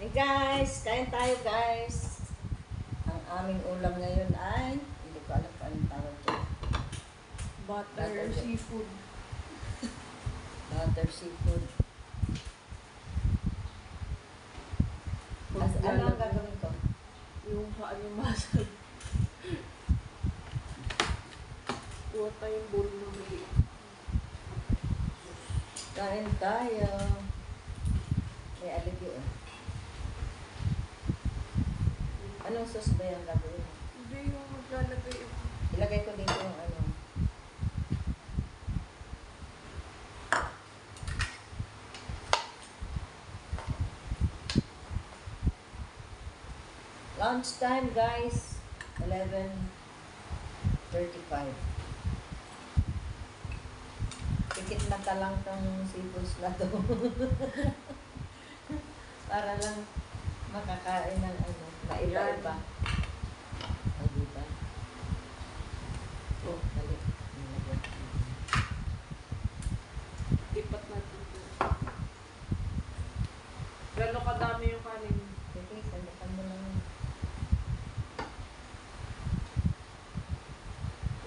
Hey guys, kain tayo guys. Ang aming ulam ngayon ay, hindi ko alam kung anong tawag dyan. Butter seafood. Butter seafood. Ano ang gagawin ko? Yung ano masal. Kuha tayong bowl na maliit. Kain tayo. May aligi eh. Anong sauce ba yung gagawin? Hindi yung maglalagay. Ilagay ko dito yung ano. Lunch time guys. 11:35. Pikit mata lang tong seafoods na to. Para lang makakain ng ano, na iba-iba. Ay, diba? Oh, balik. Tipat natin ito. Gano'n kadami yung kanin. Sige, sandakan mo lang.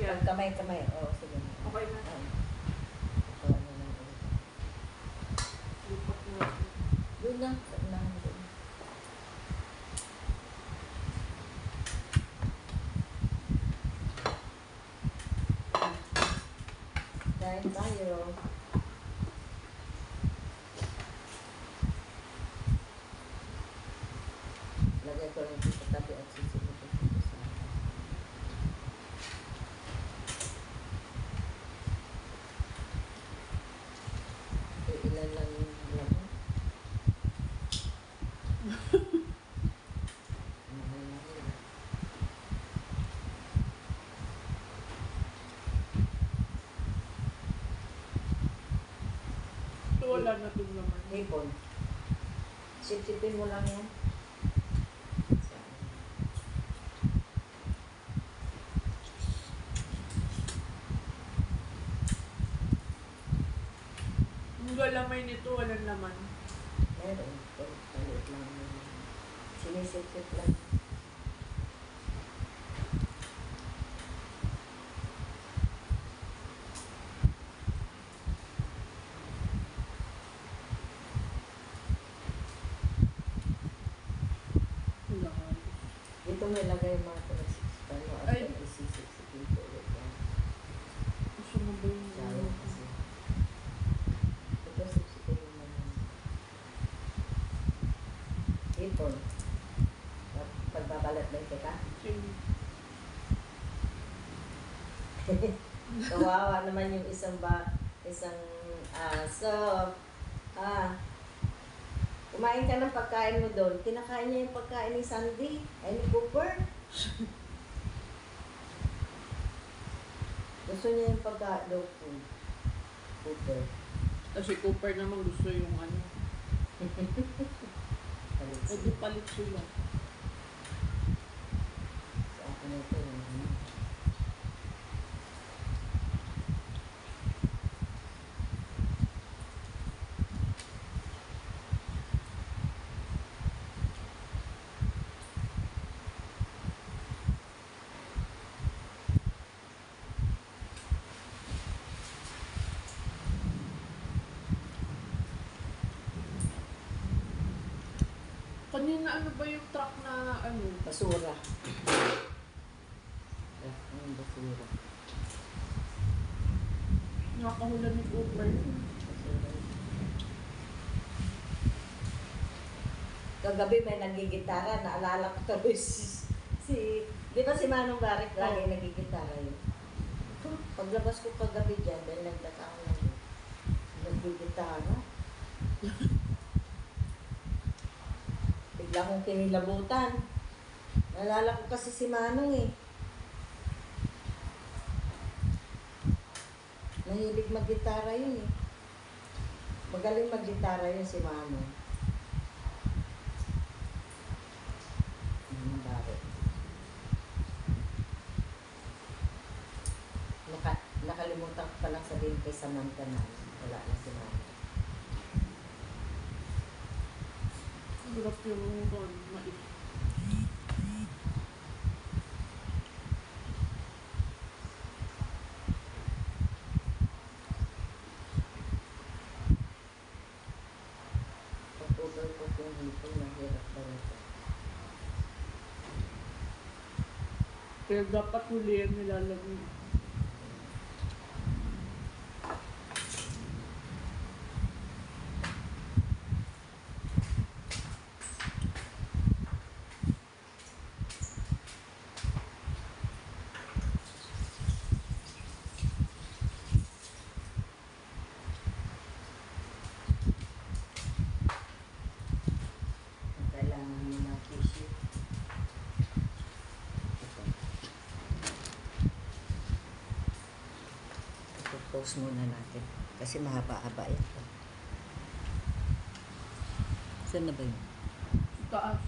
Yan. Kamay-kamay. Oo, sige. Okay na. Ito, ano lang ulit. Lipat natin. Doon lang. Sa unahan doon. Kain tayo. Lagay ko lang ito sa tabi at sisilip ko dito sa ilan lang yung laman. Mahal na yun. Ito wala na itong laman. Hipon. Sip-sipin mo lang yan. Yung galamay nito walang laman. Meron. Palit lang. Sinisip-sip lang. Wala. Dito may lagay yung mga ano at Ay. isisip-sipin ko ulit yan. Gusto mo ba yung Sayang kasi. Ito sip-sipin mo naman. Hipon. Pagbabalat ba ito ka? Sige. Kawawa naman yung isang aso. Kumain ka ng pagkain mo doon. Kinakain niya yung pagkain ni Sandy. Ay, ni Cooper. Gusto niya yung pagka-dog food. Cooper. Kasi Cooper naman gusto yung ano. Palit Eh di palit sila. sa akin ito. Kanina ano ba yung truck na ano? Basura. Ang basura. Nakahula ni Cooper. Basura. Kagabi may nagigitara. Naalala ko tuloy di ba si Manong Barik lagi nagigitara yun? Paglabas ko kagabi dyan, dahil nagdaka ako lang yun. Nagigitara. Bigla kong kinilabutan. Naalala ko kasi si Manong eh. Mahilig mag-gitara yun eh. Magaling mag-gitara yun si Manong. Bakit? Nakalimutan ko palang sabihin kay Samantha na wala na si Manong. Masarap yung mais. Pag-over ko yung hipon, mahirap talaga. Kaya dapat huli yan nilalagay. Kailangan mo ng tissue. Ito-post muna natin. Kasi mahaba-haba ito. Saan na ba yun? Taas.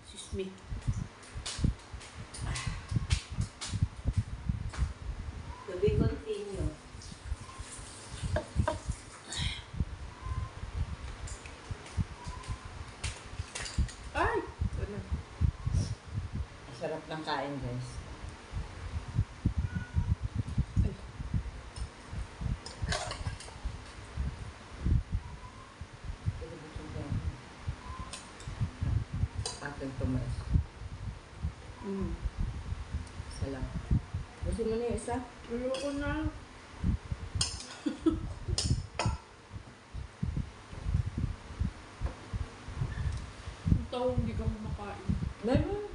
Excuse me. To be continue. Ay! Ano? Sarap ng kain, guys. Ay. Ating tumas. Isa lang. Gusto mo na yung isa? Ayoko na. Yung tao hindi ka kumakain. Meron.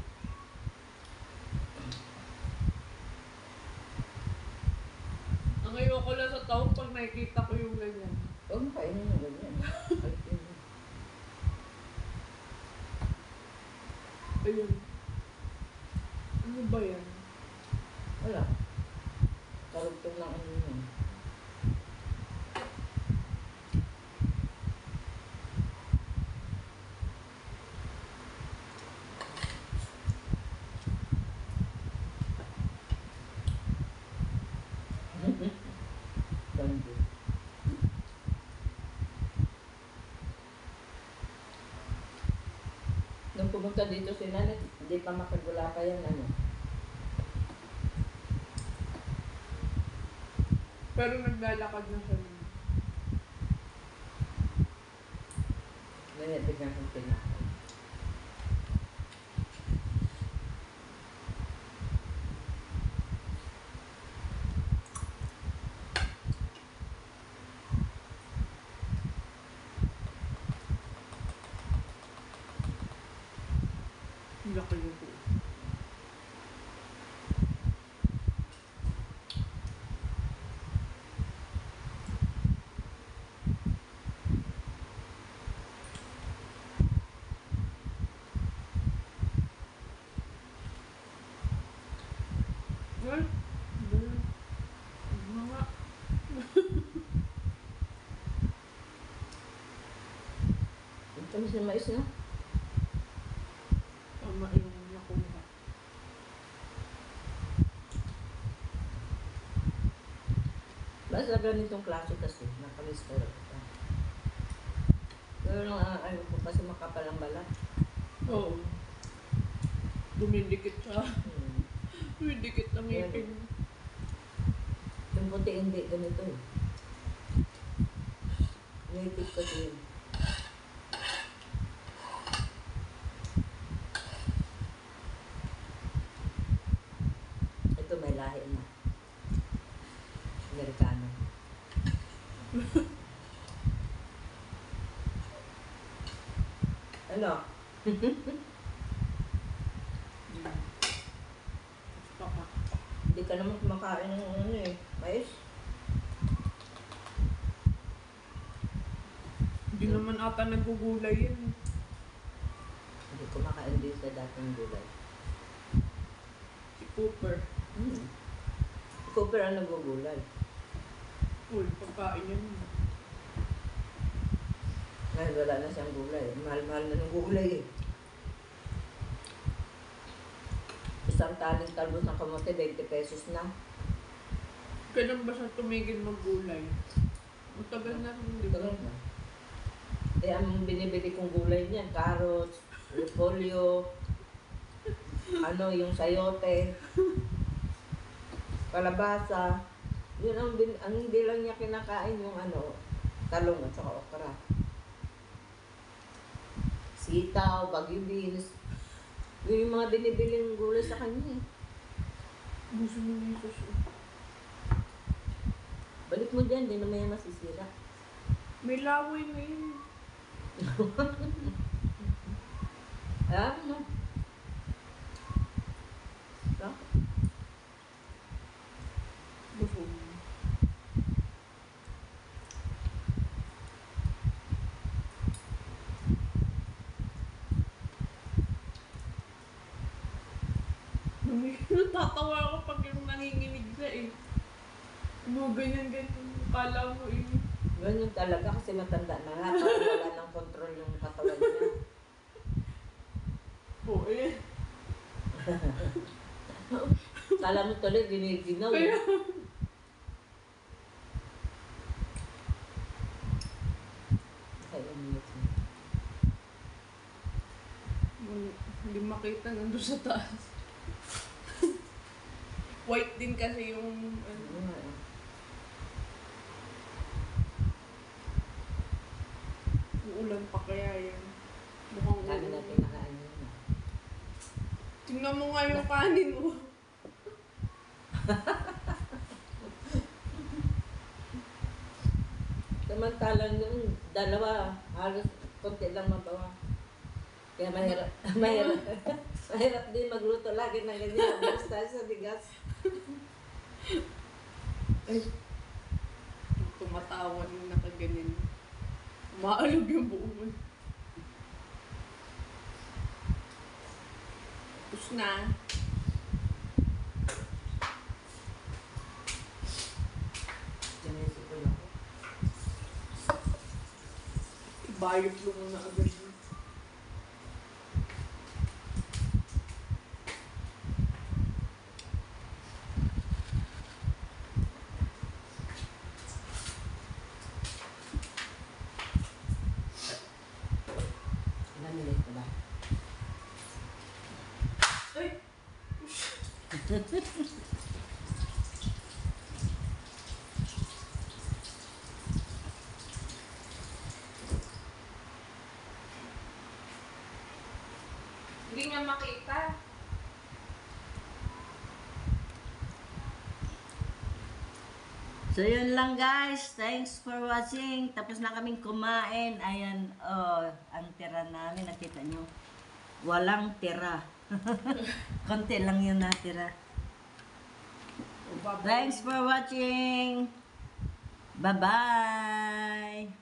Ang ayoko lang sa tao pag nakikita ko yung ganyan. Huwag mo kainin yung ganyan. Ayun. Ano ba yan? Wala. Karugtong ng ano yun. Ganda. Nung pumunta dito si Nanay, hindi pa makagula pa yan, ano. Pero naglalakad na siya. Ngayon, bigyan kong tinapay. Ang laki yung po. Well, mga Ito mo si mais, no? tama yung nakuha. Basta ganitong klase kasi, nakalister ka. Pero nung ayaw ko kasi makapal ang balat. Oo. Dumidikit siya. Hmm. Dumidikit ang ngipin. Yung puti hindi, ganito eh. Native kasi yun. Ito may lahi na. Amerikano. Ano? Baka. Hindi ka naman kumakain ng ano eh. Mais? Hindi naman ata nagugulay yun. Hindi kumakain din sa dating gulay. Si Cooper. Cooper ang nagugulay. Uy, pagkain yan. Ngayon wala na siyang gulay. Mahal-mahal na ng gulay eh. Isang taling talbos ng kamote, 20 pesos na. Kailan ba siya tumigil maggulay? Matagal na rin, di ba? Tagal na. Eh, ang binibili kong gulay niyan, carrots, repolyo, yung sayote, kalabasa. Yun ang hindi lang niya kinakain yung talong at saka okra. Sitaw, bagyo beans. Yun yung mga binibiling gulay sa kanya eh. Gusto mo na yung suso. Balik mo dyan, di naman yan masisira. May lawoy na yun. Ano? Gusto mo. Natatawa ako pag yung nanginginig na eh. Ganyan-ganyan. Kala mo eh. Ganyan talaga kasi matanda na nga. Parang wala ng control yung katawan niya. Oo eh. Kala mo tuloy, giniginaw eh. Kaya, Ay, umiyak na. hindi makita nandun sa taas. White din kasi yung ano. Ano nga eh. Uulan pa kaya yan. Mukhang Kami na uulan. pinakain yun. Tingnan mo nga yung kanin mo. Samantalang yung dalawa, halos konti lang mabawa. Kaya mahirap, mahirap din magluto lagi ng ganyan. Basta tayo sa bigas. Ay, tumatawa yung nakaganyan. Maalog yung buo mo. Tapos na. Sinisip ko lang. Ibayot mo muna agad yun. Ilan minute na ba? Ay! Hindi nga makita. So yun lang guys. Thanks for watching. Tapos na kaming kumain. Ayan, ang tira namin. Nakita nyo. Walang tira. Konti lang yun natira. Thanks for watching. Bye-bye.